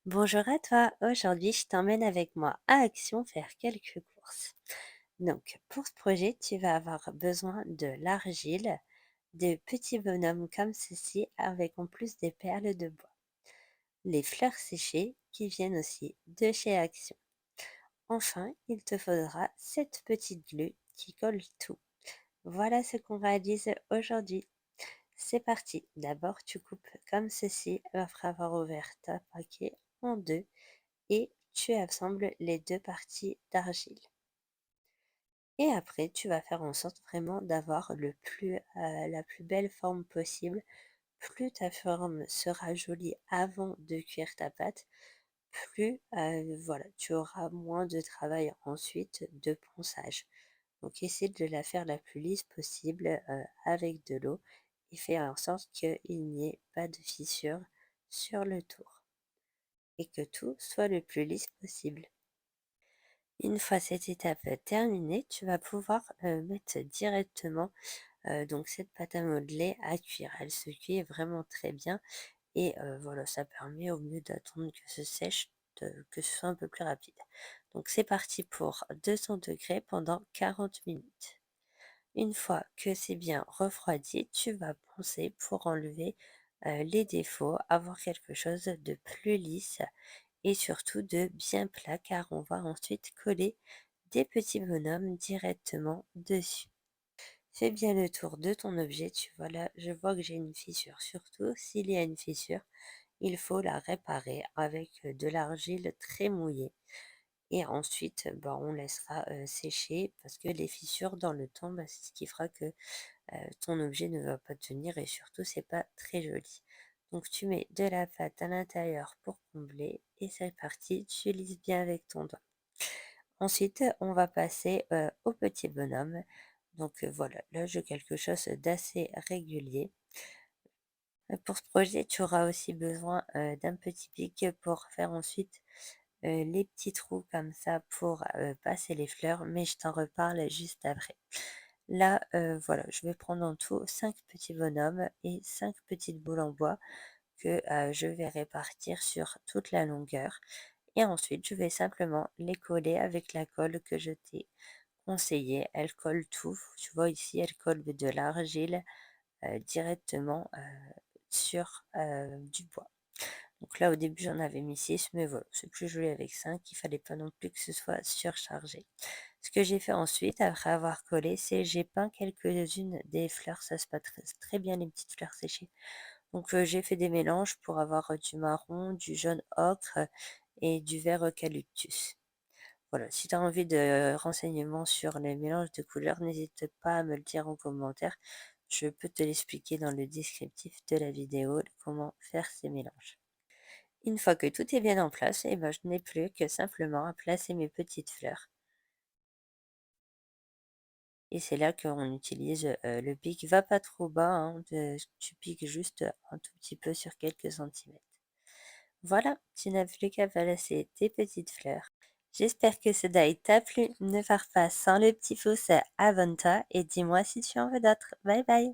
Bonjour à toi, aujourd'hui je t'emmène avec moi à Action faire quelques courses. Donc pour ce projet, tu vas avoir besoin de l'argile, de petits bonhommes comme ceci avec en plus des perles de bois, les fleurs séchées qui viennent aussi de chez Action. Enfin, il te faudra cette petite glue qui colle tout. Voilà ce qu'on réalise aujourd'hui. C'est parti. D'abord, tu coupes comme ceci après avoir ouvert ta paquet en deux et tu assembles les deux parties d'argile. Et après, tu vas faire en sorte vraiment d'avoir la plus belle forme possible. Plus ta forme sera jolie avant de cuire ta pâte, plus voilà, tu auras moins de travail ensuite de ponçage. Donc essaie de la faire la plus lisse possible avec de l'eau et fais en sorte qu'il n'y ait pas de fissure sur le tour et que tout soit le plus lisse possible. Une fois cette étape terminée, tu vas pouvoir mettre directement donc cette pâte à modeler à cuire. Elle se cuit vraiment très bien et voilà, ça permet au mieux d'attendre que ce sèche, que ce soit un peu plus rapide. Donc c'est parti pour 200 degrés pendant 40 minutes. Une fois que c'est bien refroidi, tu vas poncer pour enlever les défauts, avoir quelque chose de plus lisse et surtout de bien plat car on va ensuite coller des petits bonhommes directement dessus. Fais bien le tour de ton objet, tu vois là, je vois que j'ai une fissure. Surtout s'il y a une fissure, il faut la réparer avec de l'argile très mouillée. Et ensuite, bah, on laissera sécher parce que les fissures dans le temps, bah, c'est ce qui fera que ton objet ne va pas tenir et surtout c'est pas très joli. Donc tu mets de la pâte à l'intérieur pour combler et c'est parti, tu lisses bien avec ton doigt. Ensuite, on va passer au petit bonhomme. Donc voilà, là j'ai quelque chose d'assez régulier. Pour ce projet, tu auras aussi besoin d'un petit pic pour faire ensuite les petits trous comme ça pour passer les fleurs, mais je t'en reparle juste après. Là, voilà, je vais prendre en tout 5 petits bonhommes et 5 petites boules en bois que je vais répartir sur toute la longueur. Et ensuite, je vais simplement les coller avec la colle que je t'ai conseillée. Elle colle tout. Tu vois ici, elle colle de l'argile directement sur du bois. Donc là, au début, j'en avais mis 6, mais voilà, c'est plus joli avec 5. Il fallait pas non plus que ce soit surchargé. Ce que j'ai fait ensuite, après avoir collé, c'est j'ai peint quelques-unes des fleurs. Ça se passe très bien, les petites fleurs séchées. Donc j'ai fait des mélanges pour avoir du marron, du jaune ocre et du vert eucalyptus. Voilà, si tu as envie de renseignements sur les mélanges de couleurs, n'hésite pas à me le dire en commentaire. Je peux te l'expliquer dans le descriptif de la vidéo, comment faire ces mélanges. Une fois que tout est bien en place, eh ben, je n'ai plus que simplement à placer mes petites fleurs. Et c'est là qu'on utilise le pic. Va pas trop bas, hein, tu piques juste un tout petit peu sur quelques centimètres. Voilà, tu n'as plus qu'à placer tes petites fleurs. J'espère que ce die t'a plu. Ne pars pas sans le petit pouce, abonne-toi et dis-moi si tu en veux d'autres. Bye bye.